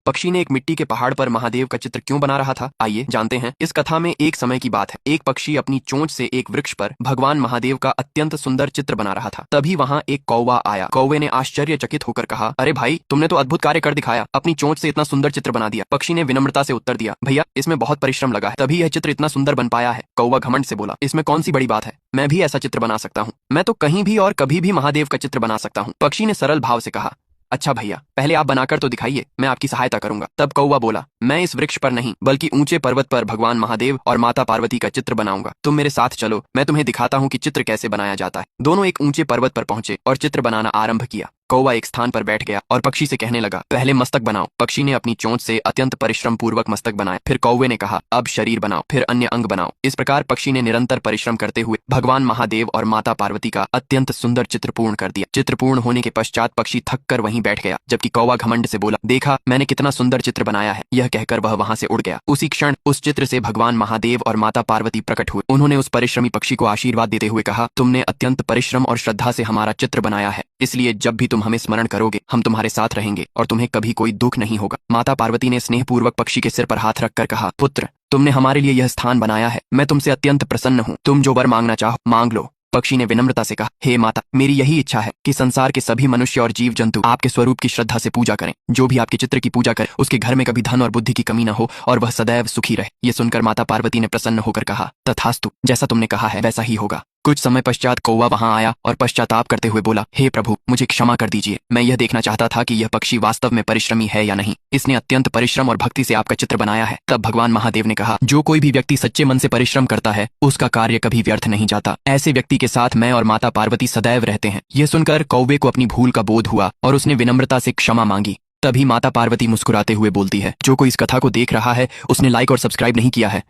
पक्षी ने एक मिट्टी के पहाड़ पर महादेव का चित्र क्यों बना रहा था, आइए जानते हैं। इस कथा में एक समय की बात है। एक पक्षी अपनी चोंच से एक वृक्ष पर भगवान महादेव का अत्यंत सुंदर चित्र बना रहा था। तभी वहाँ एक कौवा आया। कौवे ने आश्चर्यचकित होकर कहा, अरे भाई, तुमने तो अद्भुत कार्य कर दिखाया, अपनी चोंच से इतना सुंदर चित्र बना दिया। पक्षी ने विनम्रता से उत्तर दिया, भैया, इसमें बहुत परिश्रम लगा है, तभी यह चित्र इतना सुंदर बन पाया है। कौवा घमंड से बोला, इसमें कौन सी बड़ी बात है, मैं भी ऐसा चित्र बना सकता हूँ। मैं तो कहीं भी और कभी भी महादेव का चित्र बना सकता हूँ। पक्षी ने सरल भाव से कहा, अच्छा भैया, पहले आप बनाकर तो दिखाइए, मैं आपकी सहायता करूंगा। तब कौवा बोला, मैं इस वृक्ष पर नहीं बल्कि ऊंचे पर्वत पर भगवान महादेव और माता पार्वती का चित्र बनाऊंगा। तुम मेरे साथ चलो, मैं तुम्हें दिखाता हूँ कि चित्र कैसे बनाया जाता है। दोनों एक ऊंचे पर्वत पर पहुंचे और चित्र बनाना आरंभ किया। कौवा एक स्थान पर बैठ गया और पक्षी से कहने लगा, पहले मस्तक बनाओ। पक्षी ने अपनी चोंच से अत्यंत परिश्रम पूर्वक मस्तक बनाया। फिर कौवे ने कहा, अब शरीर बनाओ, फिर अन्य अंग बनाओ। इस प्रकार पक्षी ने निरंतर परिश्रम करते हुए भगवान महादेव और माता पार्वती का अत्यंत सुंदर चित्र पूर्ण कर दिया। चित्र पूर्ण होने के पश्चात पक्षी थक कर वहीं बैठ गया, जबकि कौवा घमंड से बोला, देखा, मैंने कितना सुंदर चित्र बनाया है। यह कहकर वह वहां से उड़ गया। उसी क्षण उस चित्र से भगवान महादेव और माता पार्वती प्रकट हुए। उन्होंने उस परिश्रमी पक्षी को आशीर्वाद देते हुए कहा, तुमने अत्यंत परिश्रम और श्रद्धा से हमारा चित्र बनाया है, इसलिए जब भी तुम हमें स्मरण करोगे, हम तुम्हारे साथ रहेंगे और तुम्हें कभी कोई दुख नहीं होगा। माता पार्वती ने स्नेहपूर्वक पक्षी के सिर पर हाथ रखकर कहा, पुत्र, तुमने हमारे लिए यह स्थान बनाया है, मैं तुमसे अत्यंत प्रसन्न हूँ। तुम जो वर मांगना चाहो मांग लो। पक्षी ने विनम्रता से कहा, हे माता, मेरी यही इच्छा है कि संसार के सभी मनुष्य और जीव जंतु आपके स्वरूप की श्रद्धा से पूजा करें। जो भी आपके चित्र की पूजा करे, उसके घर में कभी धन और बुद्धि की कमी न हो और वह सदैव सुखी रहे। ये सुनकर माता पार्वती ने प्रसन्न होकर कहा, तथास्तु, जैसा तुमने कहा है वैसा ही होगा। कुछ समय पश्चात कौवा वहां आया और पश्चाताप करते हुए बोला, हे प्रभु, मुझे क्षमा कर दीजिए। मैं यह देखना चाहता था कि यह पक्षी वास्तव में परिश्रमी है या नहीं। इसने अत्यंत परिश्रम और भक्ति से आपका चित्र बनाया है। तब भगवान महादेव ने कहा, जो कोई भी व्यक्ति सच्चे मन से परिश्रम करता है, उसका कार्य कभी व्यर्थ नहीं जाता। ऐसे व्यक्ति के साथ मैं और माता पार्वती सदैव रहते हैं। यह सुनकर कौवे को अपनी भूल का बोध हुआ और उसने विनम्रता से क्षमा मांगी। तभी माता पार्वती मुस्कुराते हुए बोलती है, जो कोई इस कथा को देख रहा है, उसने लाइक और सब्सक्राइब नहीं किया है